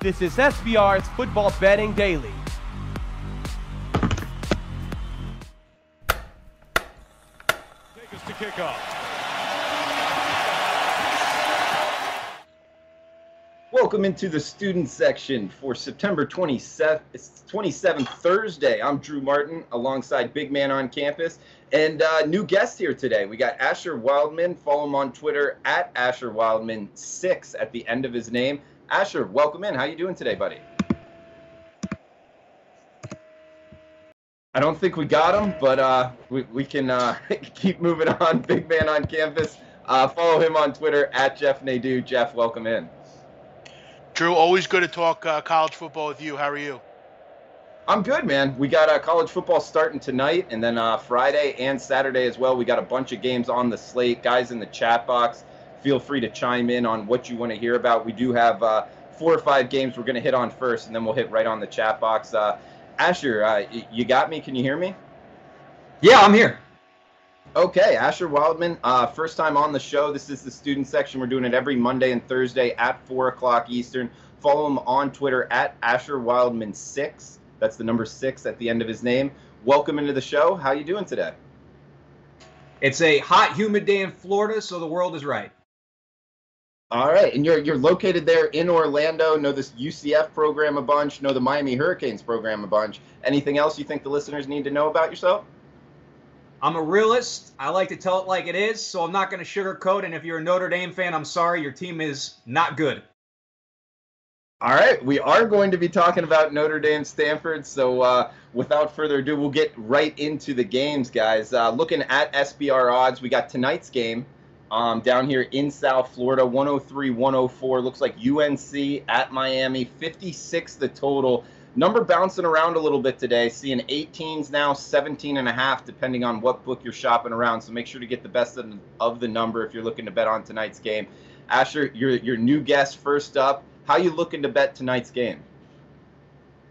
This is SBR's Football Betting Daily. Take us to kickoff. Welcome into the student section for September 27th, Thursday. I'm Drew Martin alongside Big Man on Campus. And new guest here today. We got Asher Wildman. Follow him on Twitter at AsherWildman6 at the end of his name. Asher, welcome in. How you doing today, buddy? I don't think we got him, but we can keep moving on. Big Man on Campus. Follow him on Twitter at Jeff Nadeau. Jeff, welcome in. Drew, always good to talk college football with you. How are you? I'm good, man. We got college football starting tonight, and then Friday and Saturday as well. We got a bunch of games on the slate. Guys in the chat box, feel free to chime in on what you want to hear about. We do have 4 or 5 games we're going to hit on first, and then we'll hit right on the chat box. Asher, you got me? Can you hear me? Yeah, I'm here. Okay, Asher Wildman, first time on the show. This is the student section. We're doing it every Monday and Thursday at 4 o'clock Eastern. Follow him on Twitter at AsherWildman6. That's the number 6 at the end of his name. Welcome into the show. How you doing today? It's a hot, humid day in Florida, so the world is right. All right, and you're located there in Orlando. Know this UCF program a bunch. Know the Miami Hurricanes program a bunch. Anything else you think the listeners need to know about yourself? I'm a realist. I like to tell it like it is, so I'm not going to sugarcoat. And if you're a Notre Dame fan, I'm sorry, your team is not good. All right, we are going to be talking about Notre Dame Stanford, so without further ado, we'll get right into the games, guys. Looking at SBR odds, we got tonight's game down here in South Florida, 103-104. Looks like UNC at Miami, 56 the total. Number bouncing around a little bit today, seeing 18s now, 17.5, depending on what book you're shopping around. So make sure to get the best of the number if you're looking to bet on tonight's game. Asher, your new guest first up. How you looking to bet tonight's game?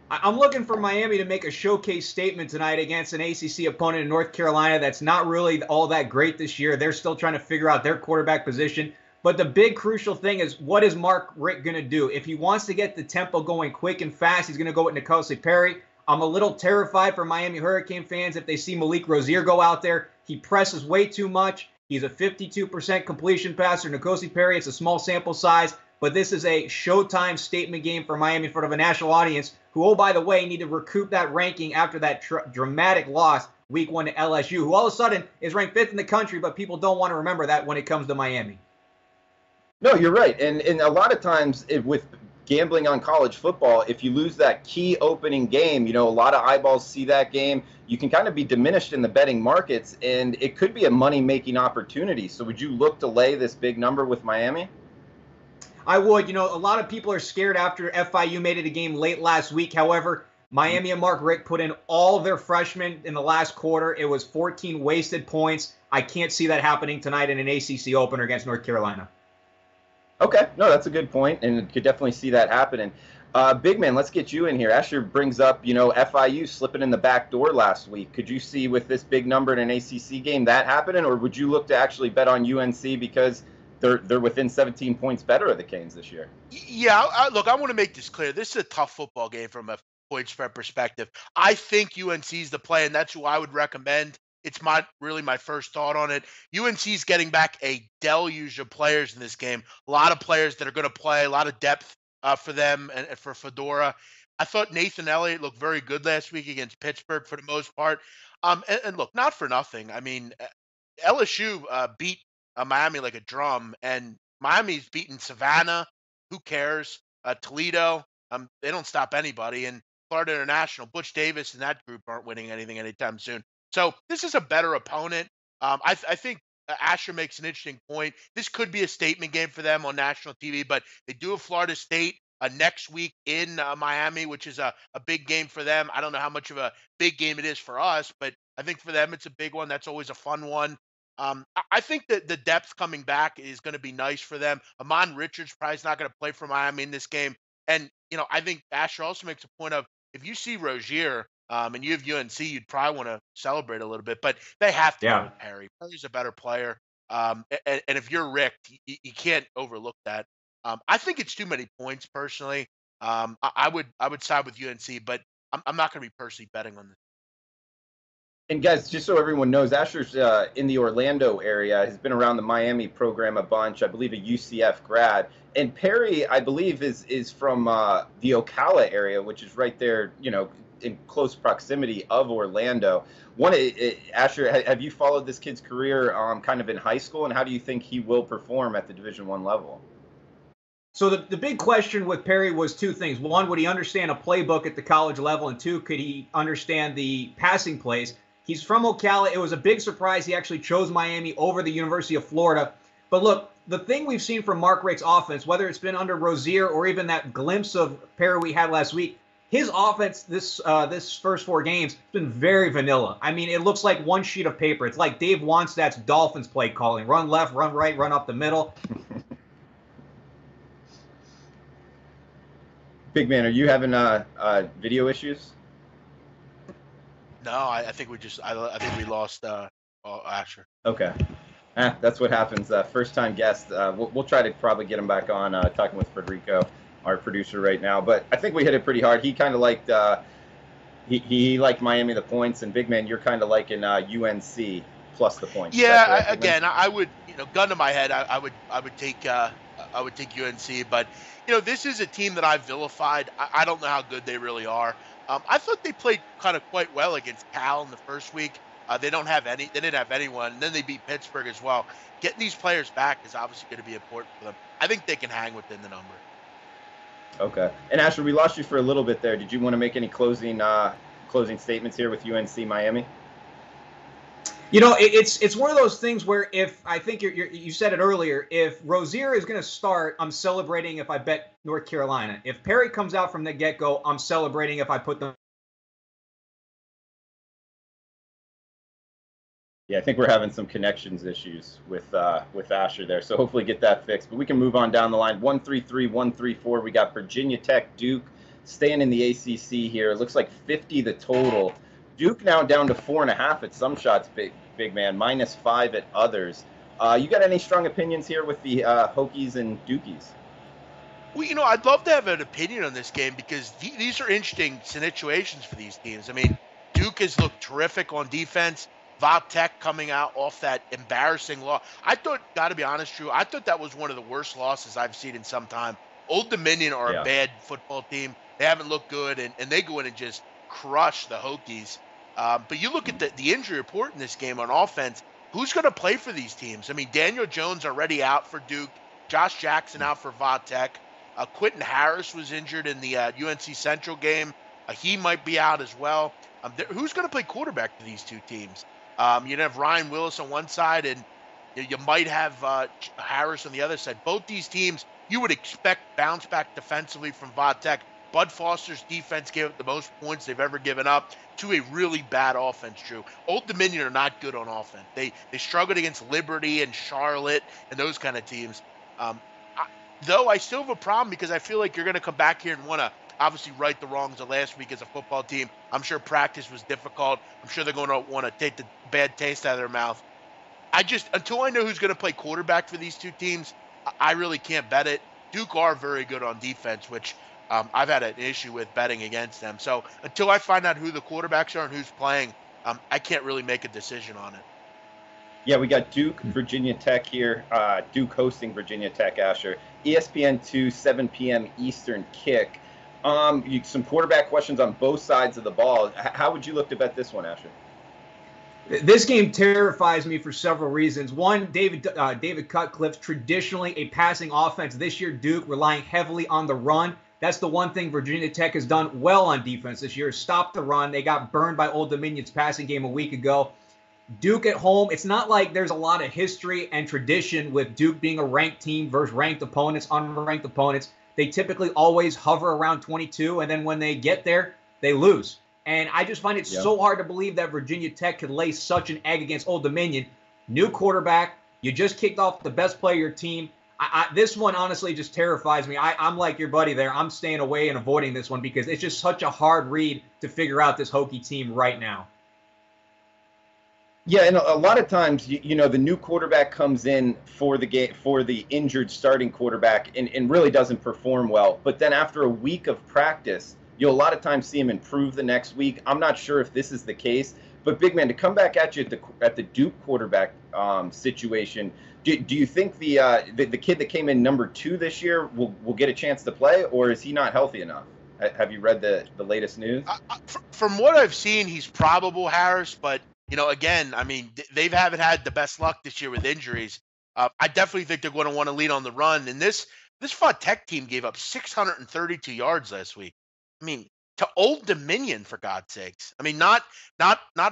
I'm looking for Miami to make a showcase statement tonight against an ACC opponent in North Carolina that's not really all that great this year. They're still trying to figure out their quarterback position. But the big crucial thing is, what is Mark Richt going to do? If he wants to get the tempo going quick and fast, he's going to go with N'Kosi Perry. I'm a little terrified for Miami Hurricane fans if they see Malik Rozier go out there. He presses way too much. He's a 52% completion passer. N'Kosi Perry, it's a small sample size. But this is a showtime statement game for Miami in front of a national audience who, oh, by the way, need to recoup that ranking after that dramatic loss week 1 to LSU, who all of a sudden is ranked 5th in the country, but people don't want to remember that when it comes to Miami. No, you're right. And a lot of times with gambling on college football, if you lose that key opening game, a lot of eyeballs see that game. You can kind of be diminished in the betting markets, and it could be a money-making opportunity. So would you look to lay this big number with Miami? I would. A lot of people are scared after FIU made it a game late last week. However, Miami and Mark Richt put in all of their freshmen in the last quarter. It was 14 wasted points. I can't see that happening tonight in an ACC opener against North Carolina. Okay, no, that's a good point, and could definitely see that happening. Big Man, let's get you in here. Asher brings up, FIU slipping in the back door last week. Could you see with this big number in an ACC game that happening, or would you look to actually bet on UNC because they're within 17 points better of the Canes this year? Yeah, look, I want to make this clear. This is a tough football game from a point spread perspective. I think UNC's the play, and that's who I would recommend. It's really my first thought on it. UNC's getting back a deluge of players in this game. A lot of players that are going to play, a lot of depth for them and for Fedora. I thought Nathan Elliott looked very good last week against Pittsburgh for the most part. And look, not for nothing. I mean, LSU beat Miami like a drum, and Miami's beaten Savannah. Who cares? Toledo. They don't stop anybody. And Florida International, Butch Davis and that group aren't winning anything anytime soon. So this is a better opponent. I think Asher makes an interesting point. This could be a statement game for them on national TV, but they do have Florida State next week in Miami, which is a big game for them. I don't know how much of a big game it is for us, but I think for them it's a big one. That's always a fun one. I think that the depth coming back is going to be nice for them. Amon Richards probably is not going to play for Miami in this game. And, I think Asher also makes a point of, if you see Rozier and you have UNC, you'd probably want to celebrate a little bit, but they have to go with Perry. Perry's a better player. And if you're Rick, you can't overlook that. I think it's too many points personally. I would side with UNC, but I'm not going to be personally betting on this. And guys, just so everyone knows, Asher's in the Orlando area, has been around the Miami program a bunch. I believe a UCF grad. And Perry, I believe, is from the Ocala area, which is right there, in close proximity of Orlando. Asher, have you followed this kid's career kind of in high school, and how do you think he will perform at the Division I level? So the big question with Perry was two things. One, would he understand a playbook at the college level? And two, could he understand the passing plays? He's from Ocala. It was a big surprise he actually chose Miami over the University of Florida. But look, the thing we've seen from Mark Richt's offense, whether it's been under Rozier or even that glimpse of Perry we had last week, his offense this first 4 games has been very vanilla. I mean, it looks like one sheet of paper. It's like Dave Wannstedt's Dolphins play calling. Run left, run right, run up the middle. Big man, are you having video issues? No, I think I think we lost Asher. Okay. That's what happens. First time guest. We'll try to probably get him back on talking with Federico, our producer right now. But I think we hit it pretty hard. He kind of liked he liked Miami the points, and big man, you're kind of liking UNC plus the points. Yeah, I would, gun to my head, I would take UNC, but this is a team that I've vilified. I don't know how good they really are. I thought they played kind of quite well against Cal in the first week. They didn't have anyone, and then they beat Pittsburgh as well. Getting these players back is obviously going to be important for them. I think they can hang within the number. Okay. And Asher, we lost you for a little bit there. Did you want to make any closing statements here with UNC Miami? It's one of those things where if I think you said it earlier, if Rozier is going to start, I'm celebrating if I bet North Carolina. If Perry comes out from the get-go, I'm celebrating if I put them. Yeah, I think we're having some connections issues with Asher there, so hopefully get that fixed. But we can move on down the line. 1-3-3, 1-3-4. We got Virginia Tech, Duke, staying in the ACC here. It looks like 50 the total. Duke now down to 4.5 at some shots, big man, -5 at others. You got any strong opinions here with the Hokies and Dukies? Well, I'd love to have an opinion on this game because these are interesting situations for these teams. I mean, Duke has looked terrific on defense. Tech coming out off that embarrassing loss. I thought, got to be honest, Drew, I thought that was one of the worst losses I've seen in some time. Old Dominion are a bad football team. They haven't looked good, and they go in and just crush the Hokies. But you look at the injury report in this game on offense, who's going to play for these teams? I mean, Daniel Jones already out for Duke. Josh Jackson out for Tech. Quentin Harris was injured in the UNC Central game. He might be out as well. Who's going to play quarterback for these two teams? You'd have Ryan Willis on one side, and you might have Harris on the other side. Both these teams, you would expect bounce back defensively from Tech. Bud Foster's defense gave up the most points they've ever given up to a really bad offense, Drew. Old Dominion are not good on offense. They struggled against Liberty and Charlotte and those kind of teams. Though I still have a problem because I feel like you're going to come back here and want to obviously right the wrongs of last week as a football team. I'm sure practice was difficult. I'm sure they're going to want to take the bad taste out of their mouth. Until I know who's going to play quarterback for these two teams, I really can't bet it. Duke are very good on defense, which I've had an issue with betting against them. So until I find out who the quarterbacks are and who's playing, I can't really make a decision on it. Yeah, we got Duke, Virginia Tech here. Duke hosting Virginia Tech, Asher. ESPN2, 7 p.m. Eastern kick. Some quarterback questions on both sides of the ball. How would you look to bet this one, Asher? This game terrifies me for several reasons. One, David Cutcliffe's traditionally a passing offense. This year, Duke relying heavily on the run. That's the one thing Virginia Tech has done well on defense this year, stop the run. They got burned by Old Dominion's passing game a week ago. Duke at home, it's not like there's a lot of history and tradition with Duke being a ranked team versus ranked opponents, unranked opponents. They typically always hover around 22, and then when they get there, they lose. And I just find it so hard to believe that Virginia Tech could lay such an egg against Old Dominion. New quarterback, you just kicked off the best player of your team. This one honestly just terrifies me. I'm like your buddy there. I'm staying away and avoiding this one because it's just such a hard read to figure out this Hokie team right now. Yeah, and a lot of times, the new quarterback comes in for the game for the injured starting quarterback and really doesn't perform well. But then after a week of practice, you'll a lot of times see him improve the next week. I'm not sure if this is the case, but big man, to come back at you at the Duke quarterback situation, do you think the kid that came in number 2 this year will get a chance to play, or is he not healthy enough? Have you read the latest news? From what I've seen, he's probable, Harris. But again, I mean, they haven't had the best luck this year with injuries. I definitely think they're going to want to lead on the run. And this Fun Tech team gave up 632 yards last week. I mean, to Old Dominion, for God's sakes. I mean, not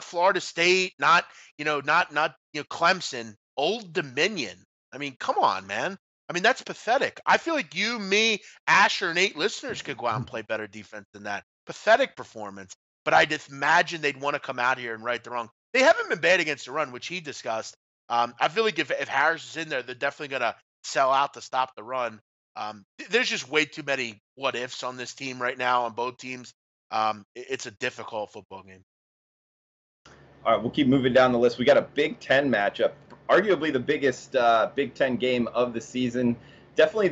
Florida State, not Clemson. Old Dominion. I mean, come on, man. I mean, that's pathetic. I feel like you, me, Asher, and 8 listeners could go out and play better defense than that. Pathetic performance. But I just imagine they'd want to come out here and right the wrong. They haven't been bad against the run, which he discussed. I feel like if Harris is in there, they're definitely going to sell out to stop the run. There's just way too many what ifs on this team right now on both teams. It's a difficult football game. All right, we'll keep moving down the list. We got a Big Ten matchup, arguably the biggest Big Ten game of the season. Definitely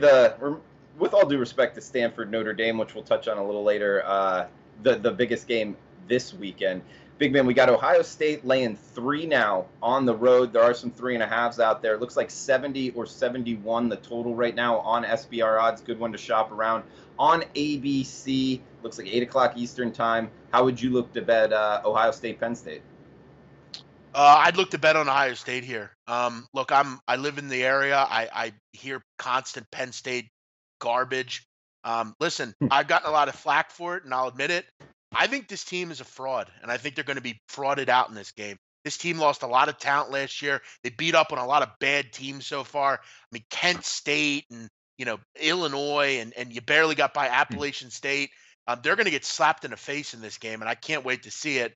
with all due respect to Stanford, Notre Dame, which we'll touch on a little later, the biggest game this weekend. Big man, we got Ohio State laying 3 now on the road. There are some 3.5s out there. It looks like 70 or 71 the total right now on SBR odds. Good one to shop around. On ABC, looks like 8 o'clock Eastern time. How would you look to bet Ohio State, Penn State? I'd look to bet on Ohio State here. Look, I live in the area. I hear constant Penn State garbage. Listen, I've gotten a lot of flack for it, and I'll admit it. I think this team is a fraud, and I think they're going to be frauded out in this game. This team lost a lot of talent last year. They beat up on a lot of bad teams so far. I mean, Kent State and Illinois, and you barely got by Appalachian State. They're going to get slapped in the face in this game, and I can't wait to see it.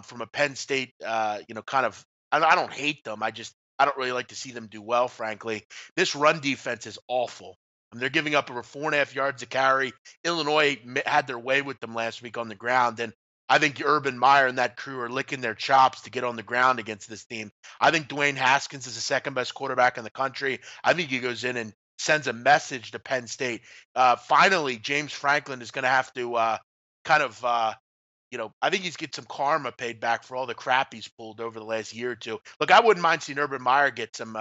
From a Penn State, kind of, I don't hate them. I don't really like to see them do well, frankly. This run defense is awful. They're giving up over 4.5 yards a carry. Illinois had their way with them last week on the ground, and I think Urban Meyer and that crew are licking their chops to get on the ground against this team. I think Dwayne Haskins is the second best quarterback in the country. I think he goes in and sends a message to Penn State. Finally, James Franklin is going to have to I think he's get some karma paid back for all the crap he's pulled over the last year or two. Look, I wouldn't mind seeing Urban Meyer get some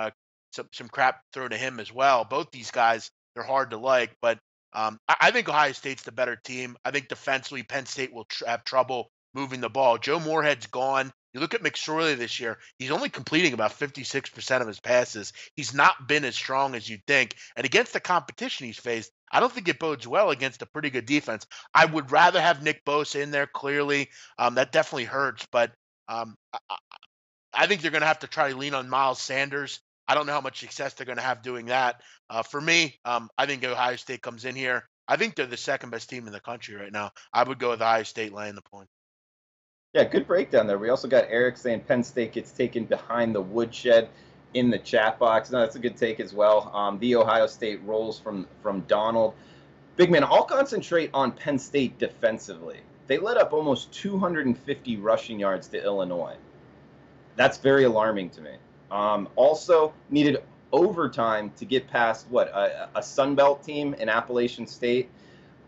crap thrown to him as well. Both these guys, they're hard to like, but I think Ohio State's the better team. I think defensively, Penn State will have trouble moving the ball. Joe Moorhead's gone. You look at McSorley this year, he's only completing about 56% of his passes. He's not been as strong as you'd think. And against the competition he's faced, I don't think it bodes well against a pretty good defense. I would rather have Nick Bosa in there, clearly. That definitely hurts. But I think they're going to have to try to lean on Miles Sanders. I don't know how much success they're going to have doing that. For me, I think Ohio State comes in here. I think they're the second best team in the country right now. I would go with Ohio State laying the point. Yeah, good breakdown there. We also got Eric saying Penn State gets taken behind the woodshed in the chat box. No, that's a good take as well. The Ohio State rolls from Donald. Big man, I'll concentrate on Penn State defensively. They let up almost 250 rushing yards to Illinois. That's very alarming to me. Also needed overtime to get past a Sun Belt team in Appalachian State.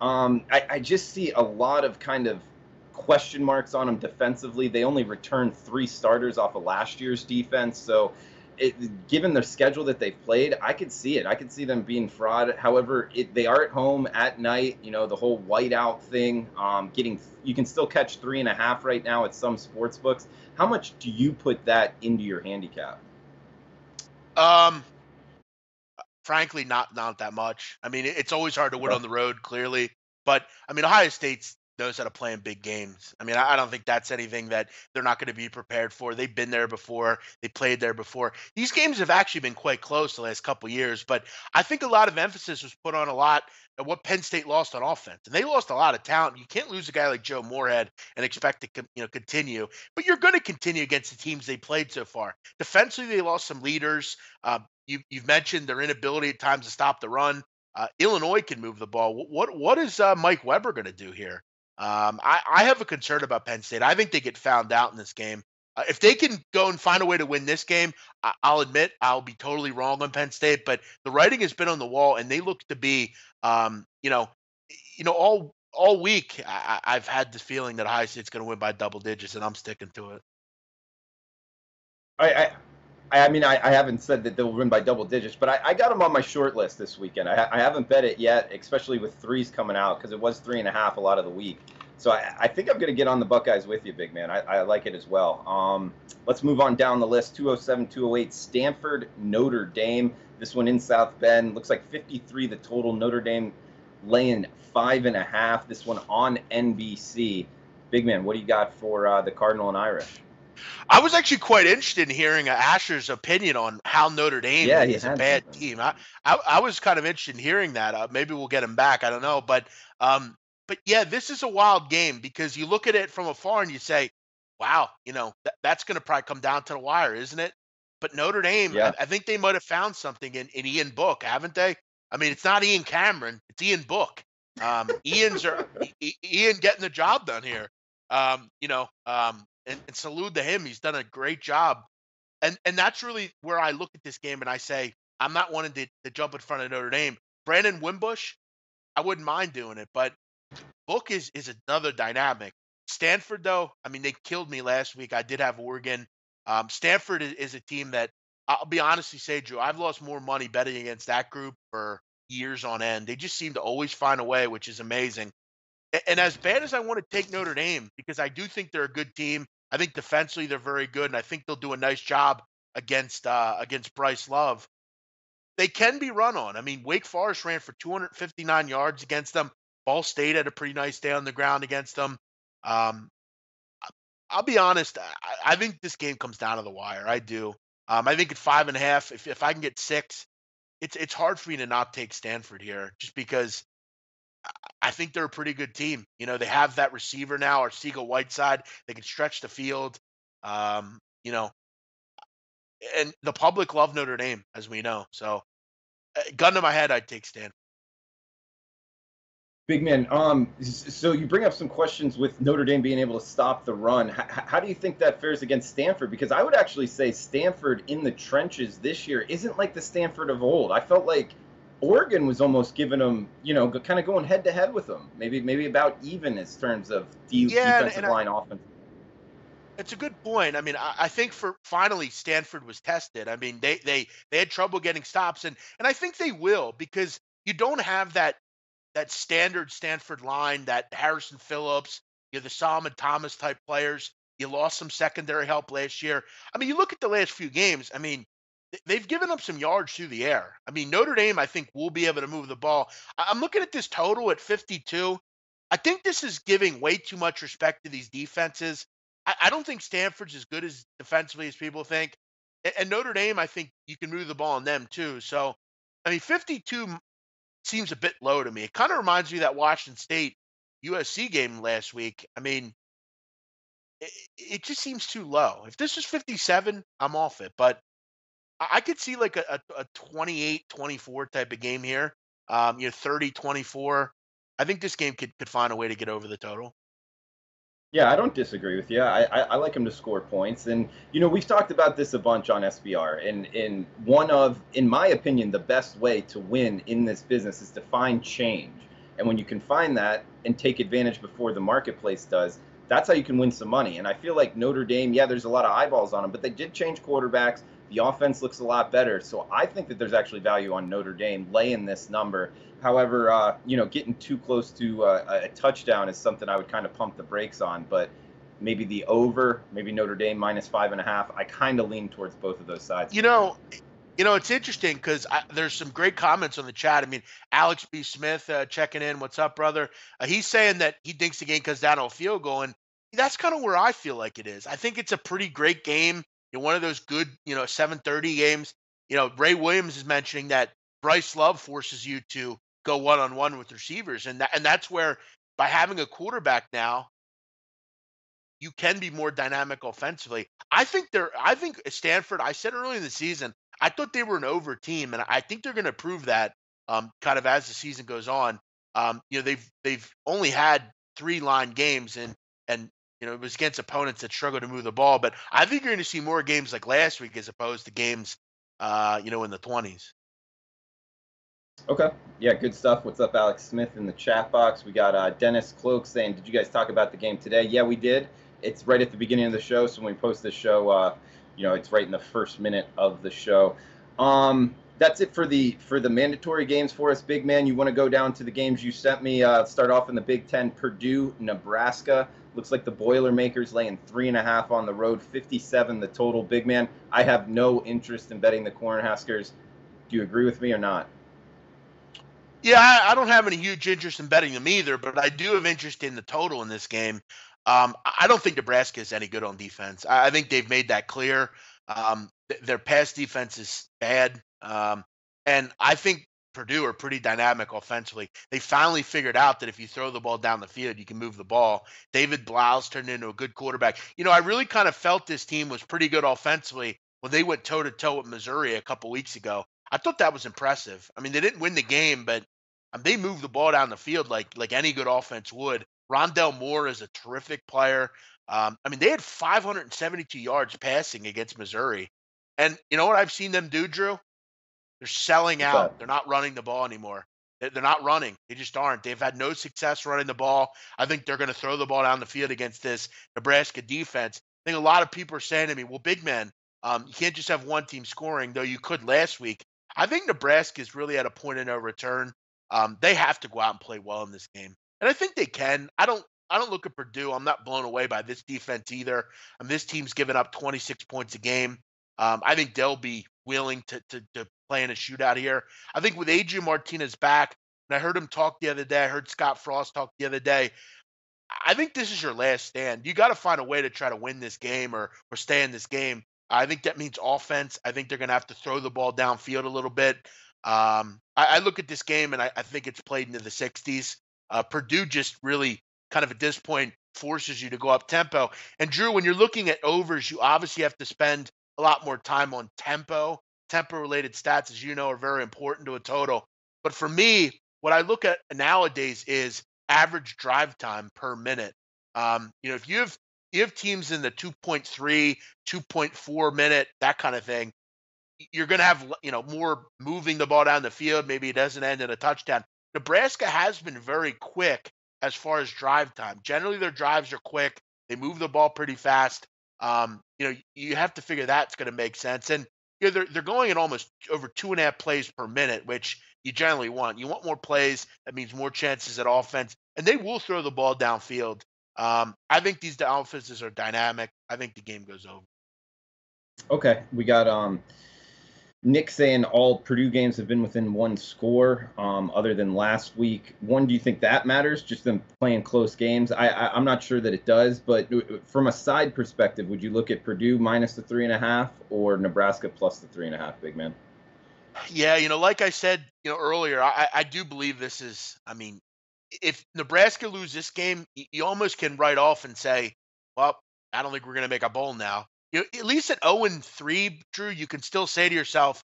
I just see a lot of kind of question marks on them defensively. They only returned 3 starters off of last year's defense. So given their schedule that they've played, I could see it. I could see them being fraud. However, they are at home at night. The whole whiteout thing, you can still catch 3.5 right now at some sports books. How much do you put that into your handicap? Frankly, not that much. I mean, it's always hard to win on the road, clearly. But I mean, Ohio State knows how to play in big games. I mean, I don't think that's anything that they're not going to be prepared for. They've been there before. They played there before. These games have actually been quite close the last couple of years, but I think a lot of emphasis was put on a lot of what Penn State lost on offense. And they lost a lot of talent. You can't lose a guy like Joe Moorhead and expect to continue, but you're going to continue against the teams they played so far. Defensively, they lost some leaders. You've mentioned their inability at times to stop the run. Illinois can move the ball. What is Mike Weber going to do here? I have a concern about Penn State. I think they get found out in this game. If they can go and find a way to win this game, I'll admit I'll be totally wrong on Penn State, but the writing has been on the wall, and they look to be, all week. I've had the feeling that Ohio State's going to win by double digits, and I'm sticking to it. I haven't said that they'll win by double digits, but I got them on my short list this weekend. I haven't bet it yet, especially with threes coming out, because it was 3.5 a lot of the week. So I think I'm going to get on the Buckeyes with you, big man. I like it as well. Let's move on down the list. 207, 208, Stanford, Notre Dame. This one in South Bend. Looks like 53 the total. Notre Dame laying 5.5. This one on NBC. Big man, what do you got for the Cardinal and Irish? I was actually quite interested in hearing Asher's opinion on how Notre Dame is a bad team. I was kind of interested in hearing that. Maybe we'll get him back. I don't know. But yeah, this is a wild game because you look at it from afar and you say, wow, that's going to probably come down to the wire, isn't it? But Notre Dame, I think they might have found something in Ian Book, haven't they? I mean, it's not Ian Cameron, it's Ian Book. Ian getting the job done here. And salute to him. He's done a great job. And that's really where I look at this game and I say, I'm not wanting to jump in front of Notre Dame. Brandon Wimbush, I wouldn't mind doing it, but Book is another dynamic. Stanford, though, I mean, they killed me last week. I did have Oregon. Stanford is a team that, I'll be honestly say, Drew, I've lost more money betting against that group for years on end. They just seem to always find a way, which is amazing. And as bad as I want to take Notre Dame, because I do think they're a good team, I think defensively they're very good, and I think they'll do a nice job against Bryce Love. They can be run on. I mean, Wake Forest ran for 259 yards against them. Ball State had a pretty nice day on the ground against them. I'll be honest. I think this game comes down to the wire. I do. I think at 5.5, if I can get 6, it's hard for me to not take Stanford here, just because I think they're a pretty good team. They have that receiver now, Arcega-Whiteside. They can stretch the field. And the public love Notre Dame, as we know. So, gun to my head, I'd take Stanford. Big man, so you bring up some questions with Notre Dame being able to stop the run. How do you think that fares against Stanford? Because I would actually say Stanford in the trenches this year isn't like the Stanford of old. I felt like Oregon was almost giving them, kind of going head to head with them. Maybe about even in terms of defensive line offense. It's a good point. I mean, I think finally Stanford was tested. I mean, they had trouble getting stops, and I think they will, because you don't have that standard Stanford line, that Harrison Phillips, the Solomon Thomas type players. You lost some secondary help last year. I mean, you look at the last few games. I mean, they've given up some yards through the air. I mean, Notre Dame, I think, will be able to move the ball. I'm looking at this total at 52. I think this is giving way too much respect to these defenses. I don't think Stanford's as good as defensively as people think. And Notre Dame, I think you can move the ball on them too. So, I mean, 52 seems a bit low to me. It kind of reminds me of that Washington State USC game last week. I mean, it just seems too low. If this was 57, I'm off it. But I could see like a 28-24 type of game here. 30-24. I think this game could find a way to get over the total. Yeah, I don't disagree with you. I like him to score points. And, we've talked about this a bunch on SBR. And in my opinion, the best way to win in this business is to find change. And when you can find that and take advantage before the marketplace does, that's how you can win some money. And I feel like Notre Dame, there's a lot of eyeballs on them, but they did change quarterbacks. The offense looks a lot better. So I think that there's actually value on Notre Dame laying this number. However, getting too close to a touchdown is something I would kind of pump the brakes on. But maybe the over, maybe Notre Dame minus 5.5. I kind of lean towards both of those sides. It's interesting because there's some great comments on the chat. I mean, Alex B. Smith checking in. What's up, brother? He's saying that he thinks the game comes down to a field goal, and that's kind of where I feel like it is. I think it's a pretty great game. One of those good, 7:30 games. Ray Williams is mentioning that Bryce Love forces you to go one-on-one with receivers, and that's where, by having a quarterback now, you can be more dynamic offensively. I think Stanford, I said early in the season, I thought they were an over team, and I think they're going to prove that kind of as the season goes on. They've only had 3 line games, and it was against opponents that struggle to move the ball. But I think you're going to see more games like last week as opposed to games, in the 20s. Okay. Yeah, good stuff. What's up, Alex Smith in the chat box? We got Dennis Cloak saying, did you guys talk about the game today? Yeah, we did. It's right at the beginning of the show, so when we post this show, it's right in the first minute of the show. That's it for the mandatory games for us, big man. You want to go down to the games you sent me? Start off in the Big Ten, Purdue, Nebraska. Looks like the Boilermakers laying 3.5 on the road, 57 the total. Big man, I have no interest in betting the Cornhuskers. Do you agree with me or not? Yeah, I don't have any huge interest in betting them either, but I do have interest in the total in this game. I don't think Nebraska is any good on defense. I think they've made that clear. Their pass defense is bad, and I think Purdue are pretty dynamic offensively. They finally figured out that if you throw the ball down the field, you can move the ball. David Blau's turned into a good quarterback. I really kind of felt this team was pretty good offensively when they went toe-to-toe with Missouri a couple weeks ago. I thought that was impressive. I mean, they didn't win the game, but they moved the ball down the field like any good offense would. Rondell Moore is a terrific player. They had 572 yards passing against Missouri. And you know what I've seen them do, Drew? They're selling What's out. that? They're not running the ball anymore. They're not running. They just aren't. They've had no success running the ball. I think they're going to throw the ball down the field against this Nebraska defense. I think a lot of people are saying to me, well, big man, you can't just have one team scoring, though you could last week. I think Nebraska is really at a point of no return. They have to go out and play well in this game. And I think they can. I don't look at Purdue. I'm not blown away by this defense either. This team's given up 26 points a game. I think they'll be willing to play in a shootout here. I think with Adrian Martinez back, and I heard him talk the other day, I heard Scott Frost talk the other day, I think this is your last stand. You got to find a way to try to win this game or stay in this game. I think that means offense. I think they're going to have to throw the ball downfield a little bit. I look at this game and I think it's played into the 60s. Purdue just really kind of at this point forces you to go up tempo. And Drew, when you're looking at overs, you obviously have to spend a lot more time on tempo. Tempo related stats, as you know, are very important to a total. But for me, what I look at nowadays is average drive time per minute. If you have teams in the 2.3, 2.4 minute, that kind of thing, you're going to have, more moving the ball down the field. Maybe it doesn't end in a touchdown. Nebraska has been very quick as far as drive time. Generally, their drives are quick. They move the ball pretty fast. You have to figure that's going to make sense. And they're going at almost over 2.5 plays per minute, which you generally want. You want more plays. That means more chances at offense, and they will throw the ball downfield. I think these offenses are dynamic. I think the game goes over. Okay, we got Nick saying all Purdue games have been within one score, other than last week. One, do you think that matters? Just them playing close games? I'm not sure that it does, but from a side perspective, would you look at Purdue minus the 3.5 or Nebraska plus the 3.5, big man? Yeah, like I said, earlier, I do believe this is. If Nebraska loses this game, you almost can write off and say, well, I don't think we're going to make a bowl now. At least at 0-3, Drew, you can still say to yourself,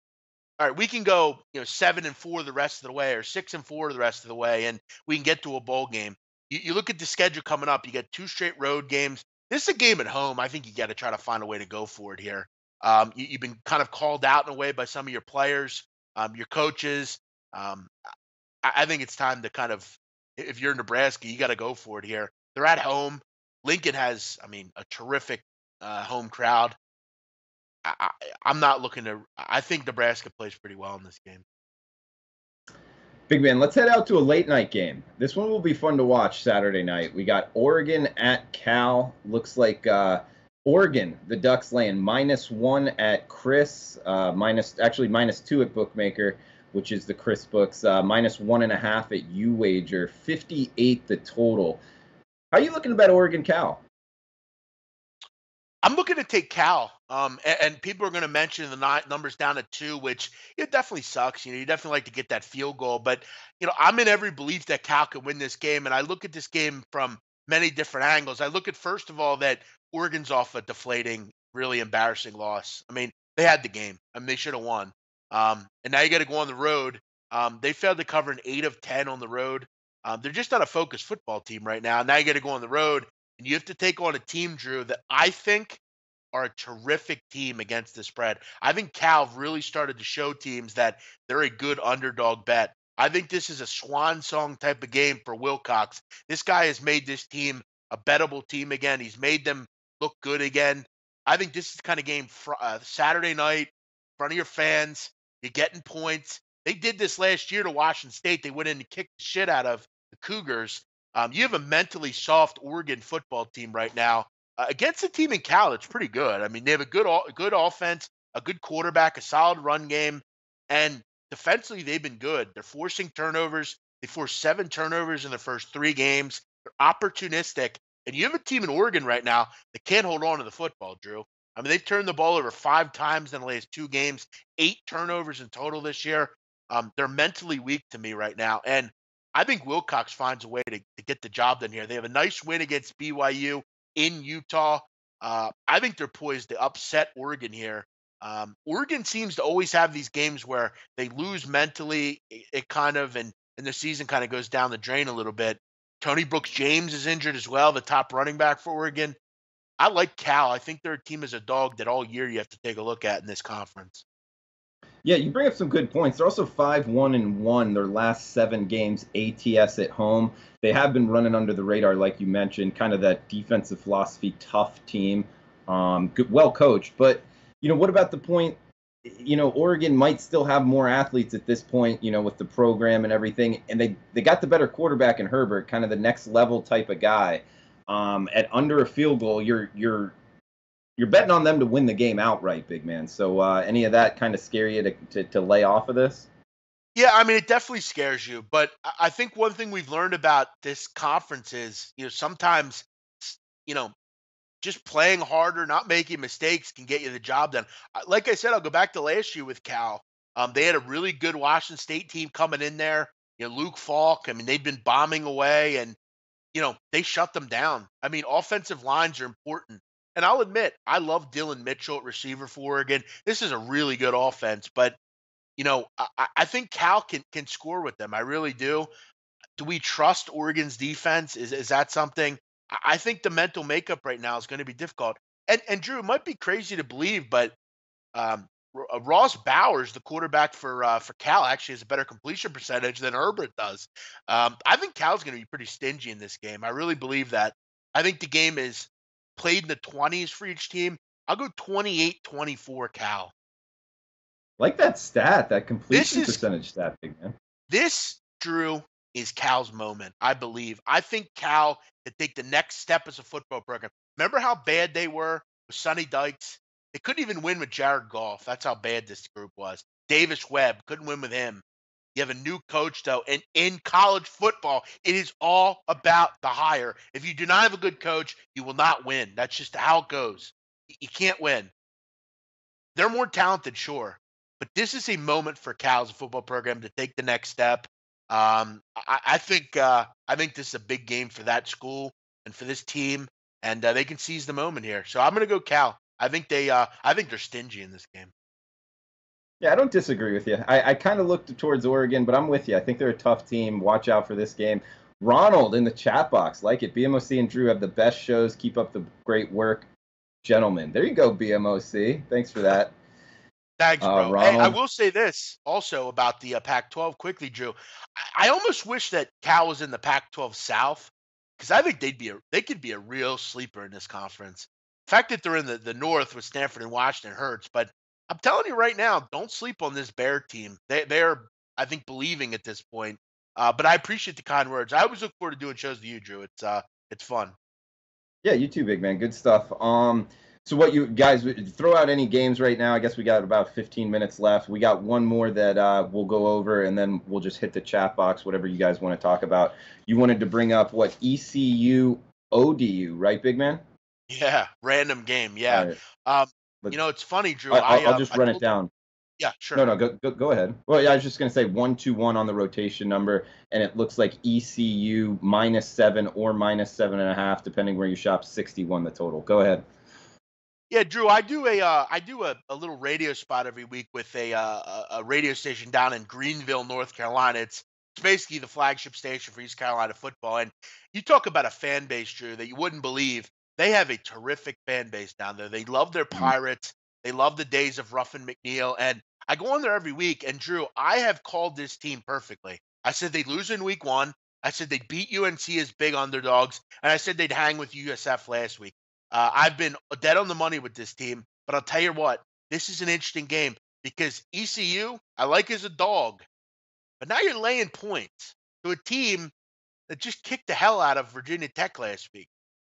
all right, we can go, 7-4 the rest of the way or 6-4 the rest of the way, and we can get to a bowl game. You look at the schedule coming up, you get 2 straight road games. This is a game at home. I think you got to try to find a way to go for it here. You've been kind of called out in a way by some of your players, your coaches. I think it's time to kind of, if you're in Nebraska, you got to go for it here. They're at home. Lincoln has, a terrific home crowd. I'm not looking to. I think Nebraska plays pretty well in this game. Big man, let's head out to a late night game. This one will be fun to watch Saturday night. We got Oregon at Cal. Looks like Oregon, the Ducks laying -1 at Chris, -2 at Bookmaker, which is the Chris books, -1.5 at UWager, 58 the total. How are you looking about Oregon Cal? I'm looking to take Cal, and people are going to mention the numbers down at 2, which it definitely sucks. You definitely like to get that field goal, but I'm in every belief that Cal can win this game, and I look at this game from many different angles. I look at, first of all, that Oregon's off a deflating, really embarrassing loss. They had the game. They should have won. And now you got to go on the road. They failed to cover an 8 of 10 on the road. They're just not a focused football team right now. Now you got to go on the road and you have to take on a team, Drew, that I think are a terrific team against the spread. I think Cal really started to show teams that they're a good underdog bet. I think this is a swan song type of game for Wilcox. This guy has made this team a bettable team again. He's made them look good again. I think this is the kind of game Saturday night, in front of your fans. You're getting points. They did this last year to Washington State. They went in and kicked the shit out of the Cougars. You have a mentally soft Oregon football team right now against a team in Cal that's pretty good. I mean, they have a good offense, a good quarterback, a solid run game, and defensively they've been good. They're forcing turnovers. They forced 7 turnovers in the first 3 games. They're opportunistic, and you have a team in Oregon right now that can't hold on to the football, Drew. I mean, they've turned the ball over 5 times in the last 2 games, 8 turnovers in total this year. They're mentally weak to me right now, and I think Wilcox finds a way to get the job done here. They have a nice win against BYU in Utah. I think they're poised to upset Oregon here. Oregon seems to always have these games where they lose mentally. It kind of and the season kind of goes down the drain a little bit. Tony Brooks James is injured as well, the top running back for Oregon. I like Cal. I think their team is a dog that all year you have to take a look at in this conference. Yeah, you bring up some good points. They're also 5-1-1 their last 7 games ATS at home. They have been running under the radar, like you mentioned, kind of that defensive philosophy, tough team, good, well coached. But, what about the point, Oregon might still have more athletes at this point, with the program and everything. And they got the better quarterback in Herbert, kind of the next level type of guy. At under a field goal, you're betting on them to win the game outright, big man. So any of that kind of scare you to lay off of this? Yeah, I mean, it definitely scares you. But I think one thing we've learned about this conference is, sometimes, just playing harder, not making mistakes can get you the job done. Like I said, I'll go back to last year with Cal. They had a really good Washington State team coming in there. Luke Falk, I mean, they'd been bombing away, and, they shut them down. I mean, offensive lines are important. And I'll admit, I love Dylan Mitchell at receiver for Oregon. This is a really good offense, but I think Cal can score with them. I really do. Do we trust Oregon's defense? Is that something? I think the mental makeup right now is going to be difficult. And Drew, it might be crazy to believe, but Ross Bowers, the quarterback for Cal, actually has a better completion percentage than Herbert does. I think Cal's going to be pretty stingy in this game. I really believe that. I think the game is played in the 20s for each team. I'll go 28-24 Cal. Like that stat, that completion percentage stat, big man. This, Drew, is Cal's moment, I believe. I think Cal to take the next step as a football program. Remember how bad they were with Sonny Dykes? They couldn't even win with Jared Goff. That's how bad this group was. Davis Webb, couldn't win with him. You have a new coach, though, and in college football, it is all about the hire. If you do not have a good coach, you will not win. That's just how it goes. You can't win. They're more talented, sure, but this is a moment for Cal as a football program to take the next step. I think this is a big game for that school and for this team, and they can seize the moment here. So I'm going to go Cal. I think they're stingy in this game. Yeah, I don't disagree with you. I kind of looked towards Oregon, but I'm with you. I think they're a tough team. Watch out for this game. Ronald in the chat box, like it. BMOC and Drew have the best shows. Keep up the great work, gentlemen. There you go, BMOC. Thanks for that. Thanks, bro. Hey, I will say this also about the Pac-12 quickly, Drew. I almost wish that Cal was in the Pac-12 South because I think they could be a real sleeper in this conference. The fact that they're in the North with Stanford and Washington hurts, but I'm telling you right now, don't sleep on this Bear team. They're, I think, believing at this point. But I appreciate the kind words. I always look forward to doing shows with you, Drew. It's fun. Yeah, you too, big man. Good stuff. So what you guys throw out any games right now? I guess we got about 15 minutes left. We got one more that we'll go over, and then we'll just hit the chat box, whatever you guys want to talk about. You wanted to bring up what ECU ODU, right, big man? Yeah, random game. Yeah. Right. It's funny, Drew. I'll just run it down. Yeah, sure. No, go ahead. Well, yeah, I was just going to say 1-2-1 on the rotation number, and it looks like ECU -7 or -7.5, depending where you shop. 61 the total. Go ahead. Yeah, Drew, I do a little radio spot every week with a radio station down in Greenville, North Carolina. It's It's basically the flagship station for East Carolina football. And you talk about a fan base, Drew, that you wouldn't believe. They have a terrific fan base down there. They love their Pirates. They love the days of Ruffin McNeil. And I go on there every week. And Drew, I have called this team perfectly. I said they'd lose in week 1. I said they'd beat UNC as big underdogs. And I said they'd hang with USF last week. I've been dead on the money with this team. But I'll tell you what, this is an interesting game because ECU, I like as a dog. But now you're laying points to a team that just kicked the hell out of Virginia Tech last week.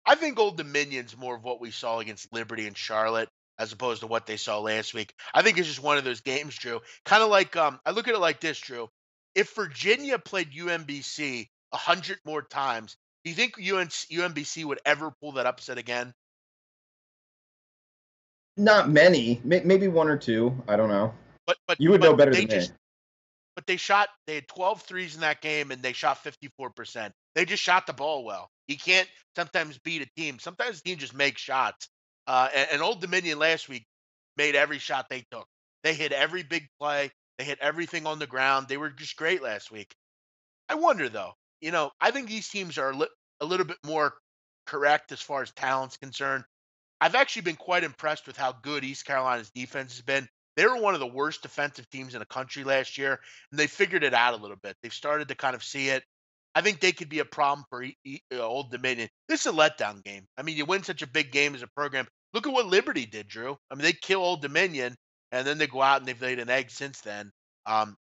I think Old Dominion's more of what we saw against Liberty and Charlotte as opposed to what they saw last week. I think it's just one of those games, Drew. Kind of like I look at it like this, Drew. If Virginia played UMBC 100 more times, do you think UMBC would ever pull that upset again? Not many, maybe 1 or 2. I don't know. But you would know better than me. But they had 12 threes in that game, and they shot 54%. They just shot the ball well. You can't sometimes beat a team. Sometimes a team just makes shots. And Old Dominion last week made every shot they took. They hit every big play. They hit everything on the ground. They were just great last week. I wonder, though, I think these teams are a little bit more correct as far as talent's concerned. I've actually been quite impressed with how good East Carolina's defense has been. They were one of the worst defensive teams in the country last year, and they figured it out a little bit. They've started to kind of see it. I think they could be a problem for Old Dominion. This is a letdown game. I mean, you win such a big game as a program. Look at what Liberty did, Drew. I mean, they kill Old Dominion, and then they go out and they've laid an egg since then.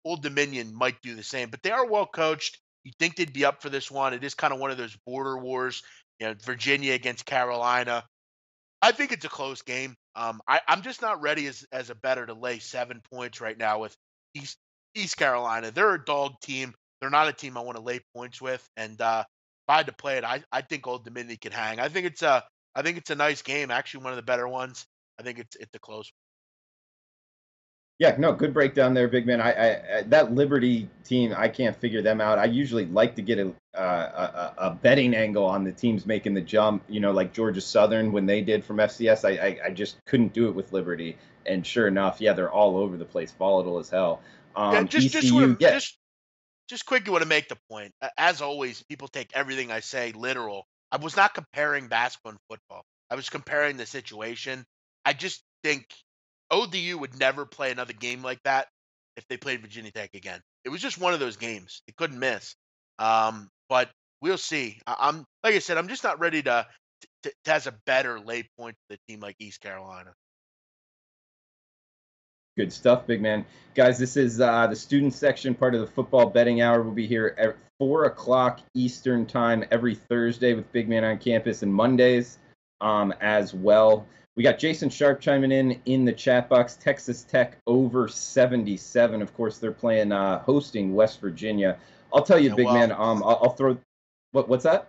Old Dominion might do the same, but they are well coached. You think they'd be up for this one. It is kind of one of those border wars, Virginia against Carolina. I think it's a close game. I'm just not ready as a bettor to lay 7 points right now with East Carolina. They're a dog team. They're not a team I want to lay points with. And if I had to play it, I think Old Dominion can hang. I think it's a nice game. Actually, one of the better ones. I think it's a close one. Yeah, no, good breakdown there, big man. I that Liberty team, I can't figure them out. I usually like to get a betting angle on the teams making the jump. Like Georgia Southern when they did from FCS. I just couldn't do it with Liberty, and sure enough, yeah, they're all over the place, volatile as hell. Just quickly want to make the point. As always, people take everything I say literal. I was not comparing basketball and football. I was comparing the situation. I just think ODU would never play another game like that if they played Virginia Tech again. It was just one of those games. They couldn't miss. But we'll see. I'm like I said, I'm just not ready to has a better lay point to the team like East Carolina. Good stuff, big man. Guys, this is the student section, part of the football betting hour. We'll be here at 4 o'clock Eastern time every Thursday with Big Man on Campus, and Mondays as well. We got Jason Sharp chiming in the chat box. Texas Tech over 77. Of course, they're playing hosting West Virginia. I'll tell you, big man. I'll throw. What's that?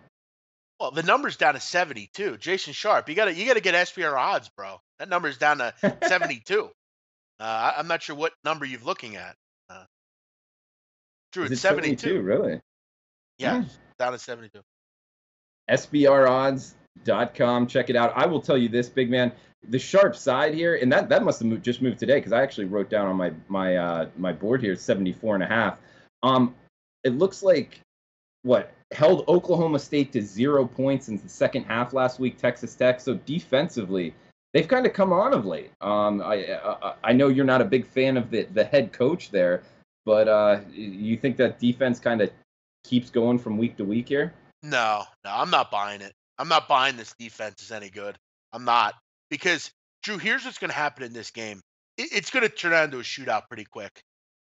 Well, the number's down to 72. Jason Sharp, you gotta get SPR odds, bro. That number's down to 72. I'm not sure what number you're looking at. Drew, it's 72. Really? Yeah, down to 72. SBRodds.com. Check it out. I will tell you this, big man. The sharp side here, and that must have just moved today because I actually wrote down on my board here 74.5. It looks like held Oklahoma State to 0 points in the second half last week. Texas Tech. So defensively, they've kind of come on of late. I know you're not a big fan of the head coach there, but you think that defense kind of keeps going from week to week here? No, I'm not buying it. I'm not buying this defense is any good. I'm not. Because, Drew, here's what's going to happen in this game. It's going to turn out into a shootout pretty quick.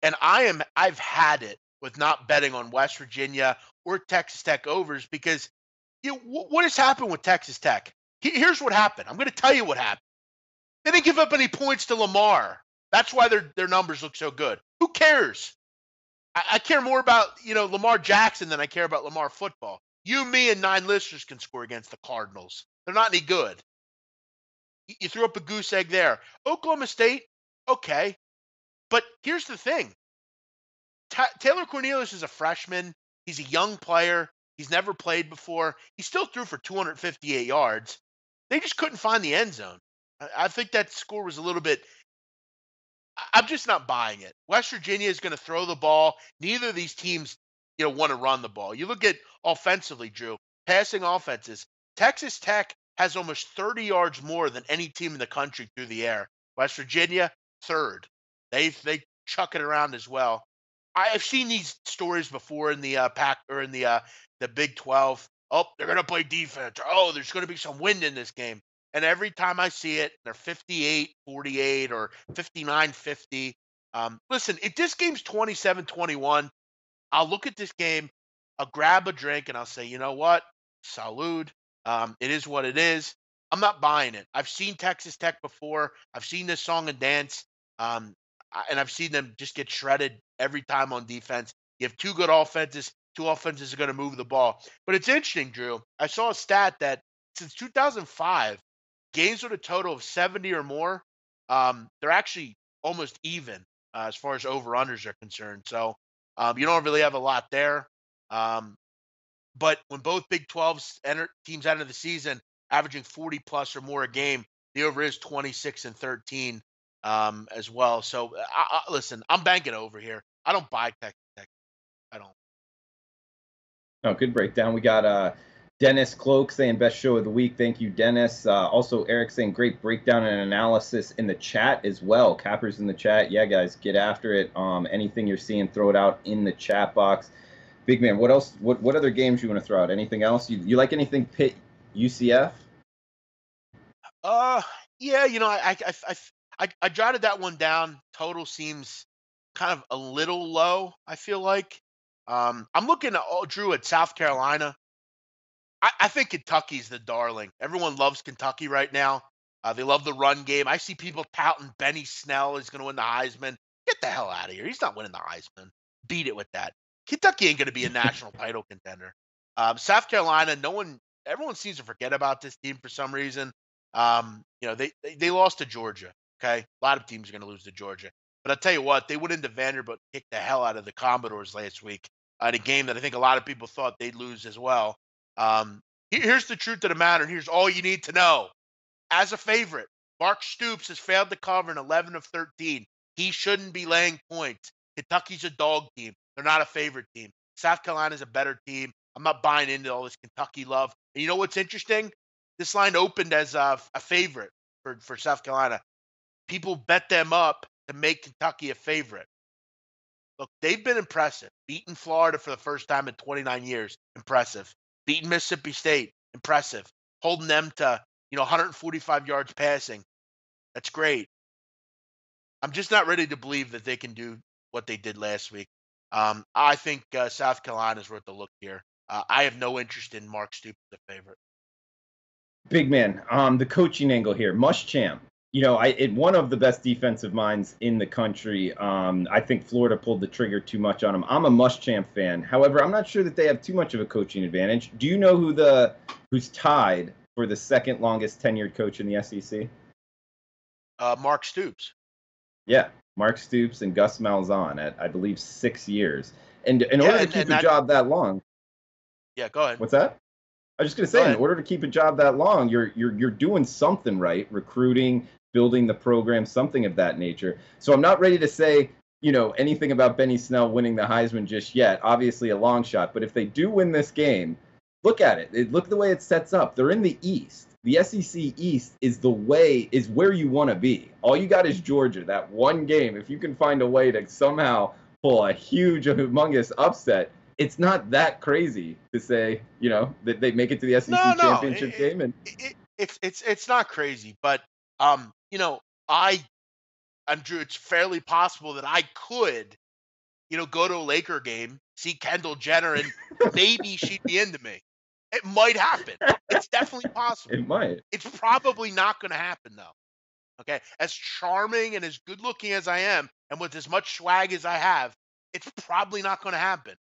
And I've had it with not betting on West Virginia or Texas Tech overs because what has happened with Texas Tech? Here's what happened. I'm going to tell you what happened. They didn't give up any points to Lamar. That's why their numbers look so good. Who cares? I care more about Lamar Jackson than I care about Lamar football. You, me, and 9 listeners can score against the Cardinals. They're not any good. You threw up a goose egg there. Oklahoma State, okay. But here's the thing. Taylor Cornelius is a freshman. He's a young player. He's never played before. He still threw for 258 yards. They just couldn't find the end zone. I think that score was a little bit – I'm just not buying it. West Virginia is going to throw the ball. Neither of these teams want to run the ball. You look at offensively, Drew, passing offenses. Texas Tech has almost 30 yards more than any team in the country through the air. West Virginia, third. They chuck it around as well. I've seen these stories before in the pack or in the Big 12. Oh, they're gonna play defense. Or, oh, there's gonna be some wind in this game. And every time I see it, they're 58-48 or 59-50. Listen, if this game's 27-21, I'll look at this game, I'll grab a drink, and I'll say, you know what? Salud. It is what it is. I'm not buying it. I've seen Texas Tech before. I've seen this song and dance, and I've seen them just get shredded every time on defense. You have two good offenses. Two offenses are going to move the ball. But it's interesting, Drew. I saw a stat that since 2005, games with a total of 70 or more, they're actually almost even as far as over-unders are concerned. So you don't really have a lot there. But when both Big 12s teams enter the season averaging 40 plus or more a game, the over is 26-13 as well. So listen, I'm banking over here. I don't buy Texas Tech. I don't. Oh, good breakdown. We got Dennis Cloak saying best show of the week. Thank you, Dennis. Also, Eric saying great breakdown and analysis in the chat as well. Cappers in the chat. Yeah, guys, get after it. Anything you're seeing, throw it out in the chat box. Big man, what else? What other games you want to throw out? Anything else? You like anything Pitt UCF? Yeah, I jotted that one down. Total seems kind of a little low, I feel like. I'm looking at Drew at South Carolina. I think Kentucky's the darling. Everyone loves Kentucky right now. They love the run game. I see people touting Benny Snell is going to win the Heisman. Get the hell out of here. He's not winning the Heisman. Beat it with that. Kentucky ain't going to be a national title contender. South Carolina, everyone seems to forget about this team for some reason. They lost to Georgia. Okay, a lot of teams are going to lose to Georgia, but I'll tell you what, they went into Vanderbilt, kicked the hell out of the Commodores last week in a game that I think a lot of people thought they'd lose as well. Here's the truth of the matter. Here's all you need to know. As a favorite, Mark Stoops has failed to cover in 11 of 13. He shouldn't be laying points. Kentucky's a dog team. They're not a favorite team. South Carolina's a better team. I'm not buying into all this Kentucky love. And you know what's interesting? This line opened as a favorite for South Carolina. People bet them up to make Kentucky a favorite. Look, they've been impressive. Beating Florida for the first time in 29 years. Impressive. Beating Mississippi State. Impressive. Holding them to 145 yards passing. That's great. I'm just not ready to believe that they can do what they did last week. I think South Carolina is worth a look here. I have no interest in Mark Stoops as a favorite. Big man, the coaching angle here. Muschamp, one of the best defensive minds in the country. I think Florida pulled the trigger too much on him. I'm a Muschamp fan. However, I'm not sure that they have too much of a coaching advantage. Do you know who's tied for the second longest tenured coach in the SEC? Mark Stoops. Yeah, Mark Stoops and Gus Malzahn at, I believe, 6 years. And in order to keep a job that long. Yeah, go ahead. What's that? I was just going to say, in order to keep a job that long, you're doing something right, recruiting, building the program, something of that nature. So I'm not ready to say, anything about Benny Snell winning the Heisman just yet. Obviously a long shot. But if they do win this game, look at it. Look at the way it sets up. They're in the East. The SEC East is where you want to be. All you got is Georgia, that one game. If you can find a way to somehow pull a huge, humongous upset, it's not that crazy to say, that they make it to the SEC championship game. And it's not crazy, but Drew, it's fairly possible that I could, go to a Laker game, see Kendall Jenner, and maybe she'd be into me. It might happen. It's definitely possible. It might. It's probably not going to happen, though. Okay? As charming and as good-looking as I am, and with as much swag as I have, it's probably not going to happen.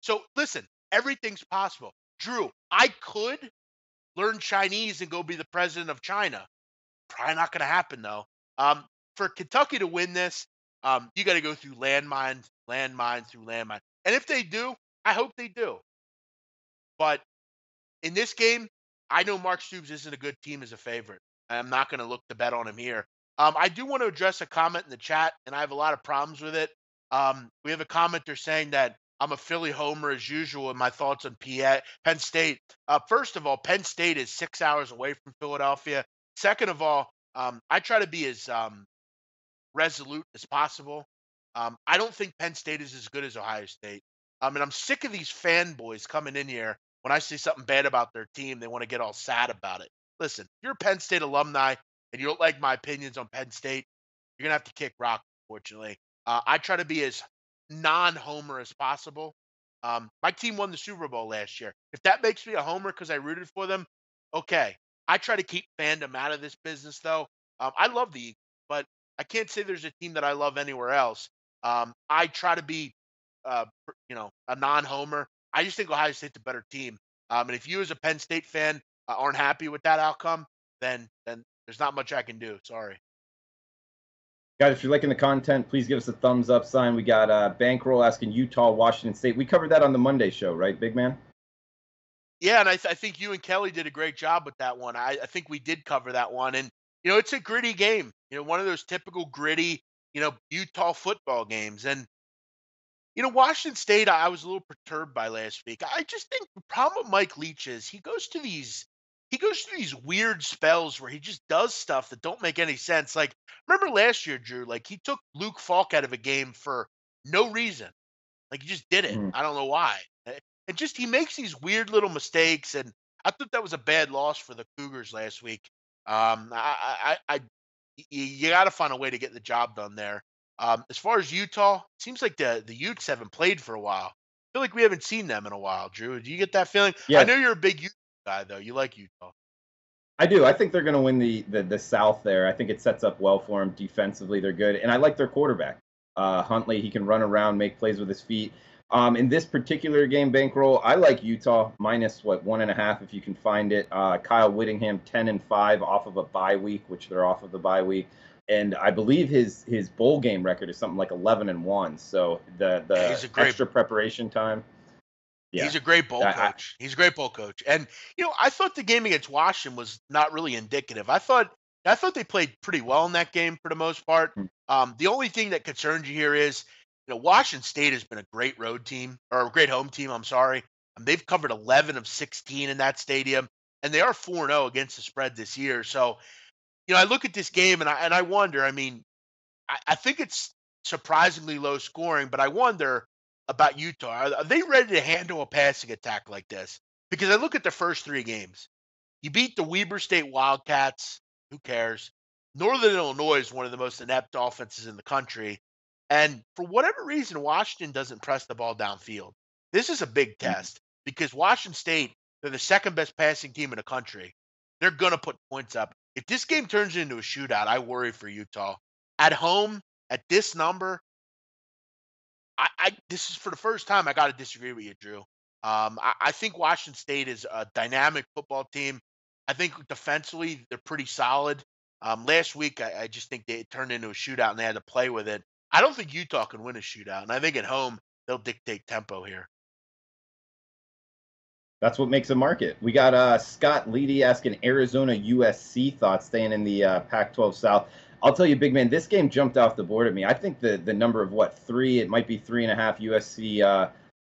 So, listen, everything's possible. Drew, I could learn Chinese and go be the president of China. Probably not going to happen, though. For Kentucky to win this, you got to go through landmine through landmine. And if they do, I hope they do. But in this game, I know Mark Stoops isn't a good team as a favorite. I'm not going to look to bet on him here. I do want to address a comment in the chat, and I have a lot of problems with it. We have a commenter saying that I'm a Philly homer as usual in my thoughts on Penn State. First of all, Penn State is 6 hours away from Philadelphia. Second of all, I try to be as resolute as possible. I don't think Penn State is as good as Ohio State. And I'm sick of these fanboys coming in here when I say something bad about their team, they want to get all sad about it. Listen, if you're a Penn State alumni and you don't like my opinions on Penn State, you're gonna have to kick rock, unfortunately. I try to be as non-homer as possible. My team won the Super Bowl last year. If that makes me a homer because I rooted for them, okay. I try to keep fandom out of this business, though. I love the Eagles, but I can't say there's a team that I love anywhere else. I try to be, a non-homer. I just think Ohio State's a better team. And if you, as a Penn State fan, aren't happy with that outcome, then there's not much I can do. Sorry. Guys, if you're liking the content, please give us a thumbs up sign. We got Bankroll asking Utah, Washington State. We covered that on the Monday show, right, big man? Yeah, and I think you and Kelly did a great job with that one. I think we did cover that one, and it's a gritty game. One of those typical gritty, Utah football games. And Washington State, I was a little perturbed by last week. I just think the problem with Mike Leach is he goes through these weird spells where he just does stuff that don't make any sense. Like, remember last year, Drew? Like, he took Luke Falk out of a game for no reason. Like, he just did it. Mhm. I don't know why. And just he makes these weird little mistakes, and I thought that was a bad loss for the Cougars last week. You got to find a way to get the job done there. As far as Utah, it seems like the Utes haven't played for a while. I feel like we haven't seen them in a while. Drew, do you get that feeling? I Yeah, know you're a big Utah guy, though. You like Utah. I do. I think they're going to win the South there. I think it sets up well for them defensively. They're good, and I like their quarterback, Huntley. He can run around, make plays with his feet. In this particular game, Bankroll, I like Utah minus 1.5 if you can find it. Kyle Whittingham 10-5 off of a bye week, which they're off of the bye week, and I believe his bowl game record is something like 11-1. So the He's a great extra preparation time. Yeah, He's a great bowl I, coach. He's a great bowl coach. And I thought the game against Washington was not really indicative. I thought they played pretty well in that game for the most part. I, The only thing that concerns you here is, Washington State has been a great road team, or a great home team, I'm sorry. They've covered 11 of 16 in that stadium, and they are 4-0 against the spread this year. So, I look at this game and I wonder, I mean, I think it's surprisingly low scoring, but I wonder about Utah. Are they ready to handle a passing attack like this? Because I look at the first three games. You beat the Weber State Wildcats. Who cares? Northern Illinois is one of the most inept offenses in the country. And for whatever reason, Washington doesn't press the ball downfield. This is a big test because Washington State, they're the second best passing team in the country. They're going to put points up. If this game turns into a shootout, I worry for Utah. At home, at this number, this is for the first time I got to disagree with you, Drew. I think Washington State is a dynamic football team. I think defensively they're pretty solid. Last week I just think they turned into a shootout and they had to play with it. I don't think Utah can win a shootout, and I think at home they'll dictate tempo here. That's what makes a market. We got Scott Leedy asking Arizona USC thoughts, staying in the Pac-12 South. I'll tell you, big man, this game jumped off the board at me. I think the number of 3, it might be 3.5 USC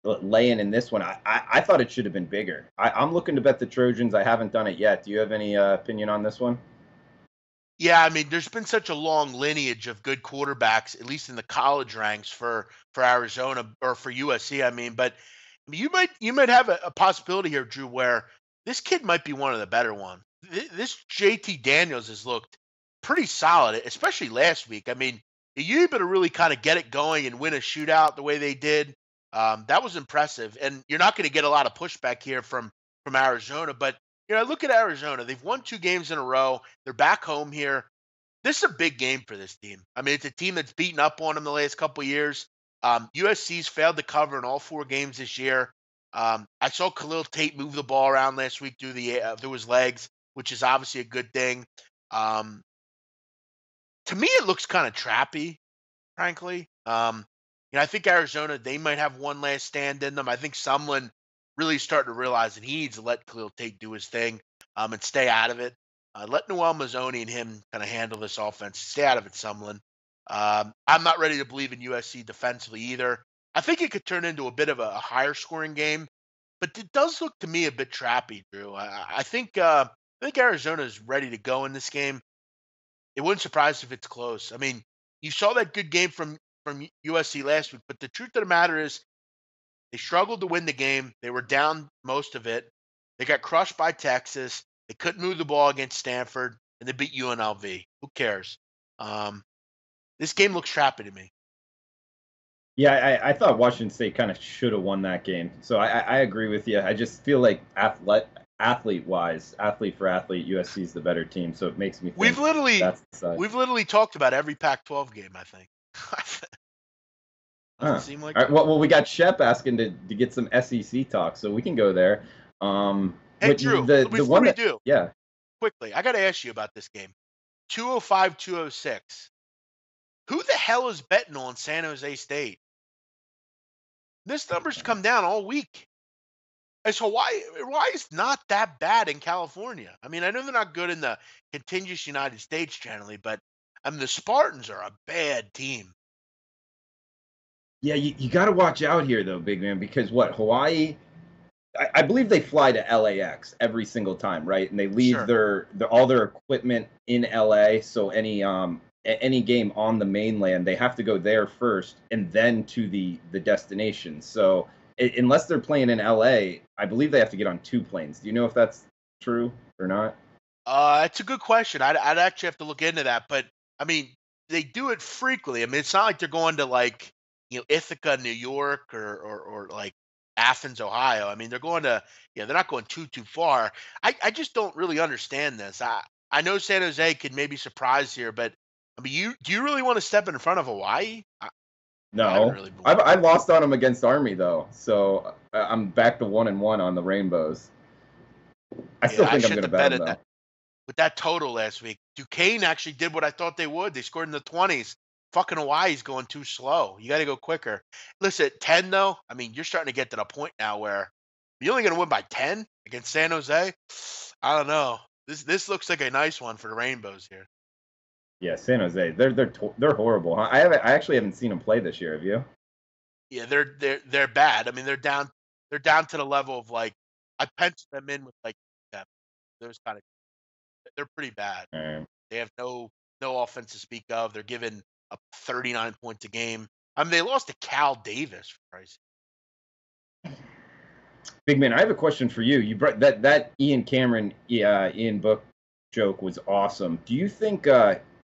laying in this one. I thought it should have been bigger. I'm looking to bet the Trojans. I haven't done it yet. Do you have any opinion on this one? Yeah, I mean, there's been such a long lineage of good quarterbacks, at least in the college ranks for Arizona or for USC. I mean, but you might have a possibility here, Drew, where this kid might be one of the better ones. This JT Daniels has looked pretty solid, especially last week. I mean, you able to really kind of get it going and win a shootout the way they did. That was impressive, and you're not going to get a lot of pushback here from Arizona. But look at Arizona; they've won 2 games in a row. They're back home here. This is a big game for this team. I mean, it's a team that's beaten up on them the last couple of years. USC's failed to cover in all 4 games this year. I saw Khalil Tate move the ball around last week through his legs, which is obviously a good thing. To me, it looks kind of trappy, frankly. I think Arizona, they might have one last stand in them. I think Sumlin really starting to realize that he needs to let Khalil Tate do his thing and stay out of it. Let Noel Mazzoni and him kind of handle this offense. Stay out of it, Sumlin. I'm not ready to believe in USC defensively either. I think it could turn into a bit of a higher scoring game, but it does look to me a bit trappy, Drew. I think Arizona is ready to go in this game. It wouldn't surprise if it's close. I mean, you saw that good game from USC last week, but the truth of the matter is they struggled to win the game. They were down most of it. They got crushed by Texas. They couldn't move the ball against Stanford, and they beat UNLV. Who cares? Um, this game looks trappy to me. Yeah, I thought Washington State kind of should have won that game. So I agree with you. I just feel like athlete-wise, athlete for athlete, USC is the better team. So it makes me think We've literally that's the side. we've literally talked about every Pac-12 game. I think. Doesn't Huh. seem like All right, well, we got Shep asking to get some SEC talk, so we can go there. Hey, but Drew, the before one we that, do, yeah, quickly, I got to ask you about this game. 205, 206. Who the hell is betting on San Jose State? This number's come down all week. And so why is not that bad in California? I mean, I know they're not good in the contiguous United States generally, but I mean the Spartans are a bad team. yeah, you got to watch out here though, big man, because Hawaii. I believe they fly to LAX every single time, right? And they leave Sure. all their equipment in LA. So any game on the mainland, they have to go there first and then to the destination. So unless they're playing in LA, I believe they have to get on 2 planes. Do you know if that's true or not? It's a good question. I'd actually have to look into that, but I mean, they do it frequently. I mean, it's not like they're going to like Ithaca, New York, or like Athens, Ohio. I mean, they're going to they're not going too far. I just don't really understand this. I know San Jose could maybe surprise here, but I mean, do you really want to step in front of Hawaii? I don't No, really believe I it. lost on them against Army though, so I'm back to 1-1 on the Rainbows. I still Yeah, I think I'm shit going to the bet bed them at though. that with that total last week. Duquesne actually did what I thought they would. They scored in the 20s. Fucking Hawaii's going too slow. You got to go quicker. Listen, at 10 though, I mean, you're starting to get to the point now where you're only going to win by 10 against San Jose. I don't know. This looks like a nice one for the Rainbows here. Yeah, San Jose, they're horrible. Huh? I actually haven't seen them play this year. Have you? Yeah, they're bad. I mean, they're down to the level of like I penciled them in with like yeah, those kind of they're pretty bad. All right. They have no offense to speak of. They're given up 39 points a game. I mean, they lost to Cal Davis, for Christ's Big man, I have a question for you. You brought that Ian Cameron, Ian Book joke was awesome. Do you think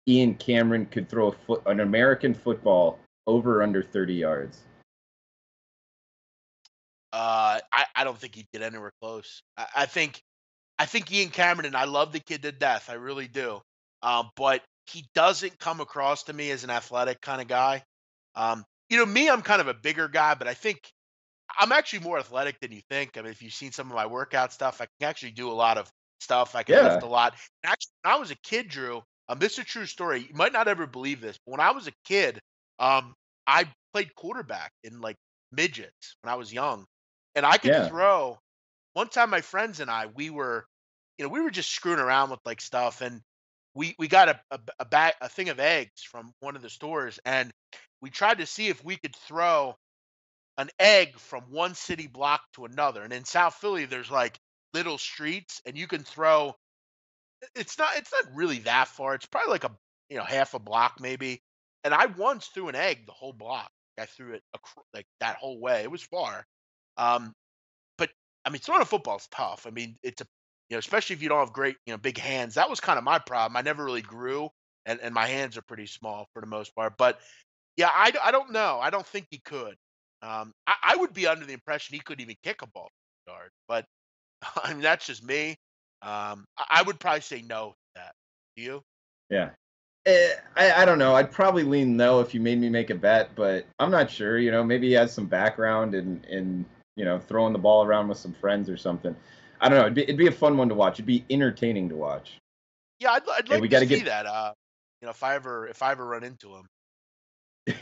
Ian Cameron could throw an American football over or under 30 yards? I don't think he'd get anywhere close. I think Ian Cameron, and I love the kid to death. I really do. But he doesn't come across to me as an athletic kind of guy. Me, I'm kind of a bigger guy, but I think I'm actually more athletic than you think. I mean, if you've seen some of my workout stuff, I can actually do a lot of stuff. I can lift Yeah, a lot. Actually, when I was a kid, Drew, this is a true story. You might not ever believe this, but when I was a kid, I played quarterback in like midgets when I was young, and I could yeah, throw. One time, my friends and I, we were just screwing around with like stuff, and we got a thing of eggs from one of the stores, and we tried to see if we could throw an egg from one city block to another. And in South Philly, there's like little streets, and you can throw. It's not really that far. It's probably like a half a block maybe. And I once threw an egg the whole block. I threw it like that whole way. It was far. Um, but I mean, throwing a football is tough. I mean, it's a especially if you don't have great big hands. That was kind of my problem. I never really grew, and my hands are pretty small for the most part. But yeah, I don't know. I don't think he could. I would be under the impression he couldn't even kick a ball 50 yards, but I mean that's just me. I would probably say no to that. Do you? yeah. I don't know. I'd probably lean no if you made me make a bet, but I'm not sure. Maybe he has some background in throwing the ball around with some friends or something. I don't know. It'd be a fun one to watch. It'd be entertaining to watch. Yeah, I'd Hey, like we to got to see get that. If I ever run into him.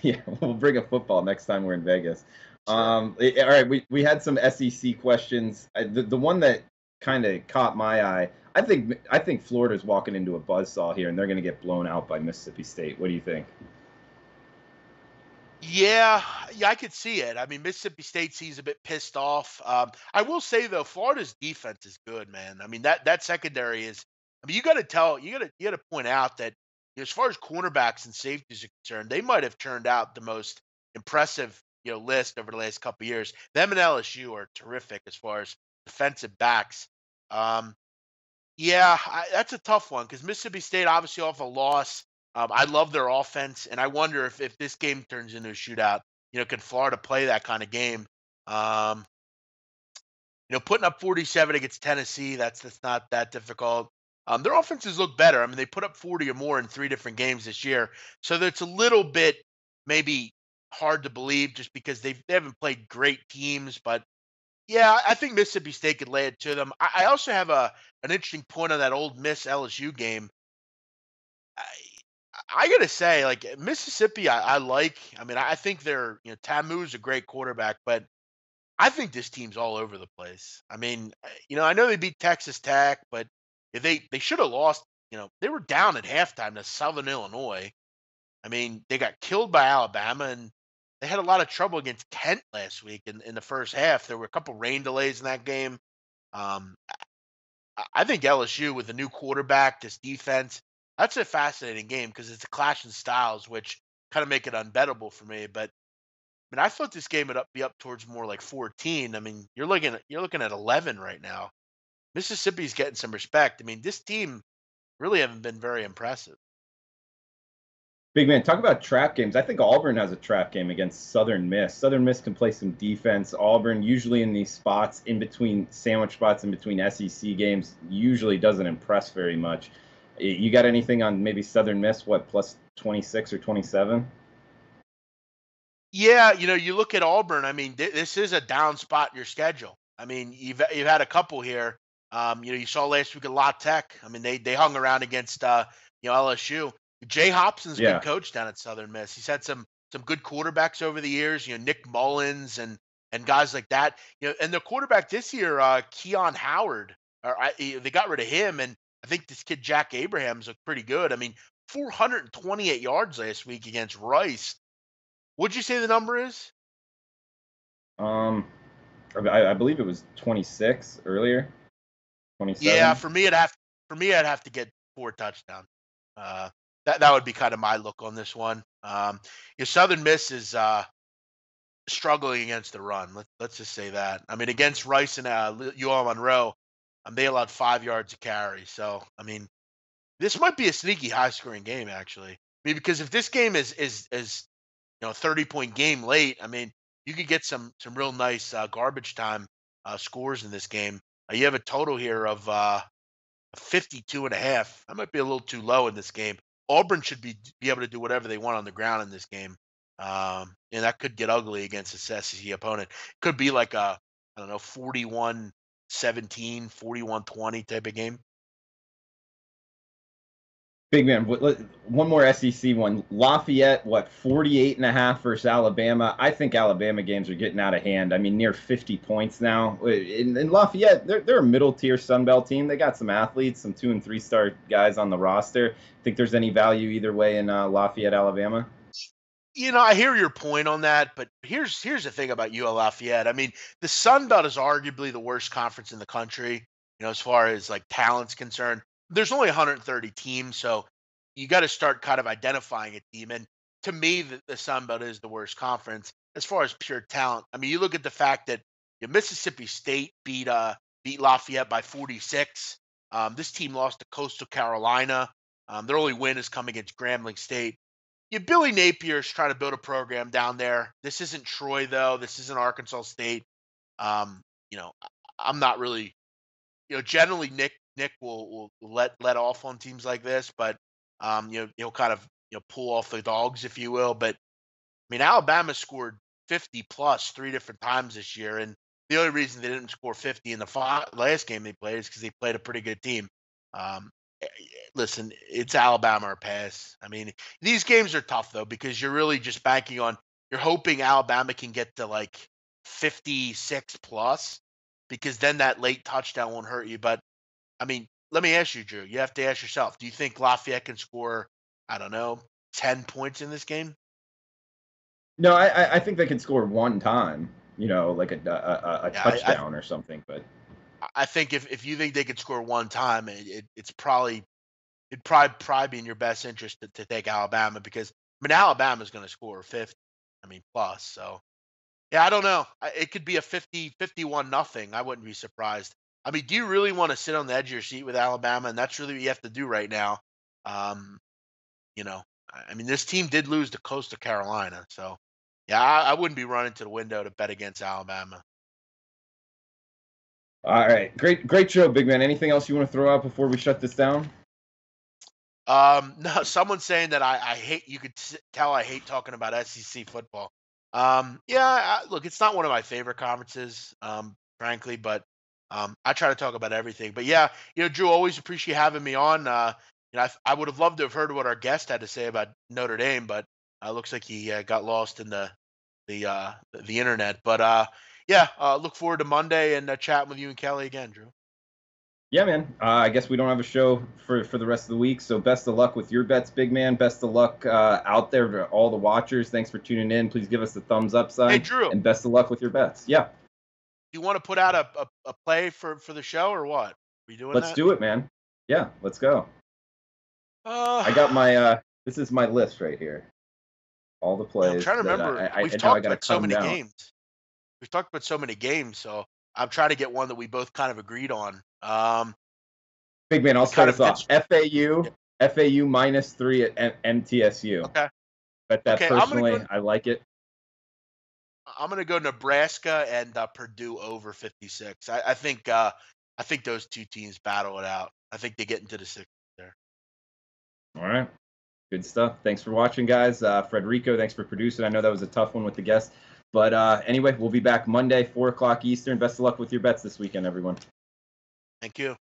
yeah, we'll bring a football next time we're in Vegas. Sure. All right, we had some SEC questions. The one that kind of caught my eye, I think Florida's walking into a buzzsaw here, and they're going to get blown out by Mississippi State. What do you think? Yeah, yeah, I could see it. I mean, Mississippi State seems a bit pissed off. I will say though, Florida's defense is good, man. I mean, that secondary is. I mean, you got to point out that as far as cornerbacks and safeties are concerned, they might have turned out the most impressive list over the last couple of years. Them and LSU are terrific as far as defensive backs. Um, yeah, that's a tough one because Mississippi State obviously off a loss. I love their offense, and I wonder if this game turns into a shootout. Can Florida play that kind of game? Um, putting up 47 against Tennessee, that's not that difficult. Their offenses look better. I mean, they put up 40 or more in 3 different games this year, so that's a little bit maybe hard to believe just because they haven't played great teams, but yeah, I think Mississippi State could lay it to them. I also have an interesting point on that old Miss LSU game. I, I gotta say, like Mississippi, I like. I mean, I think they're Tamu's a great quarterback, but I think this team's all over the place. I mean, I know they beat Texas Tech, but if they should have lost. They were down at halftime to Southern Illinois. I mean, they got killed by Alabama, and they had a lot of trouble against Kent last week in the first half. There were a couple rain delays in that game. Um, I think LSU with a new quarterback, this defense, that's a fascinating game because it's a clash in styles, which kind of make it unbettable for me. But I mean, I thought this game would be up towards more like 14. I mean, you're looking at 11 right now. Mississippi's getting some respect. I mean, this team really haven't been very impressive. Big man, talk about trap games. I think Auburn has a trap game against Southern Miss. Southern Miss can play some defense. Auburn, usually in these spots, in between sandwich spots, in between SEC games, usually doesn't impress very much. You got anything on maybe Southern Miss, what, plus 26 or 27? Yeah, you look at Auburn. I mean, this is a down spot in your schedule. I mean, you've had a couple here. You saw last week at La Tech. I mean, they hung around against LSU. Jay Hobson's a good Yeah. coach down at Southern Miss. He's had some good quarterbacks over the years. Nick Mullins and guys like that. And the quarterback this year, Keon Howard. They got rid of him, and I think this kid Jack Abrahams looked pretty good. I mean, 428 yards last week against Rice. What'd you say the number is? Um, I believe it was 26 earlier, Yeah, 27. for me, I'd have to get 4 touchdowns. That would be kind of my look on this one. Your Southern Miss is struggling against the run. Let's just say that. I mean, against Rice and UL Monroe, they allowed 5 yards of carry. So, I mean, this might be a sneaky high scoring game actually. I mean, because if this game is 30-point game late, I mean, you could get some real nice garbage time scores in this game. You have a total here of 52 and a half. That might be a little too low in this game. Auburn should be able to do whatever they want on the ground in this game. And that could get ugly against a SEC opponent. Could be like a, I don't know, 41-17, 41-20 type of game. Big man, one more SEC one. Lafayette, what, 48.5 versus Alabama? I think Alabama games are getting out of hand. I mean, near 50 points now. In Lafayette, they're a middle-tier Sun Belt team. They got some athletes, some 2- and 3-star guys on the roster. Think there's any value either way in Lafayette, Alabama? I hear your point on that, but here's the thing about UL Lafayette. I mean, the Sun Belt is arguably the worst conference in the country, as far as like talent's concerned. There's only 130 teams, so you got to start kind of identifying a team. And to me, the Sun Belt is the worst conference as far as pure talent. I mean, you look at the fact that Mississippi State beat Lafayette by 46. This team lost to Coastal Carolina. Their only win is coming against Grambling State. Billy Napier's trying to build a program down there. This isn't Troy though. This isn't Arkansas State. Um, you know, I'm not really. Generally Nick will let off on teams like this, but he'll kind of pull off the dogs, if you will. But I mean, Alabama scored 50 plus 3 different times this year, and the only reason they didn't score 50 in the last game they played is because they played a pretty good team. Um, Listen, it's Alabama or pass. I mean, these games are tough though because you're really just banking on you're hoping Alabama can get to like 56 plus because then that late touchdown won't hurt you. But I mean, let me ask you, Drew. You have to ask yourself: do you think Lafayette can score? I don't know, 10 points in this game? No, I think they could score one time, like a touchdown or something. But I think if you think they could score one time, it'd probably be in your best interest to take Alabama, because I mean Alabama's going to score 50, plus. So yeah, I don't know. It could be a 51 nothing. I wouldn't be surprised. I mean, do you really want to sit on the edge of your seat with Alabama? And that's really what you have to do right now. Um, this team did lose to Coastal Carolina, so yeah, I wouldn't be running to the window to bet against Alabama. All right, great show, big man. Anything else you want to throw out before we shut this down? No, someone's saying that I hate. You could tell I hate talking about SEC football. Yeah, look, it's not one of my favorite conferences, frankly, but I try to talk about everything. But yeah, Drew, always appreciate having me on. I would have loved to have heard what our guest had to say about Notre Dame, but looks like he got lost in the internet. But yeah, look forward to Monday and chatting with you and Kelly again, Drew. Yeah, man. I guess we don't have a show for the rest of the week, so best of luck with your bets, big man. Best of luck out there to all the watchers. Thanks for tuning in. Please give us the thumbs up sign. Hey, Drew. And best of luck with your bets. Yeah. You want to put out a play for the show or what? Are we doing Let's do it, man. Yeah, let's go. I got my this is my list right here. All the plays. I'm trying to remember. We've talked about so many games. We've talked about so many games, so I'm trying to get one that we both kind of agreed on. Big man, I'll start us off. FAU -3 at MTSU. Okay. Bet that personally. I like it. I'm gonna go Nebraska and Purdue over 56. I think those two teams battle it out. I think they get into the 60s there. All right. Good stuff. Thanks for watching, guys. Frederico, thanks for producing. I know that was a tough one with the guests. But anyway, we'll be back Monday, 4 o'clock Eastern. Best of luck with your bets this weekend, everyone. Thank you.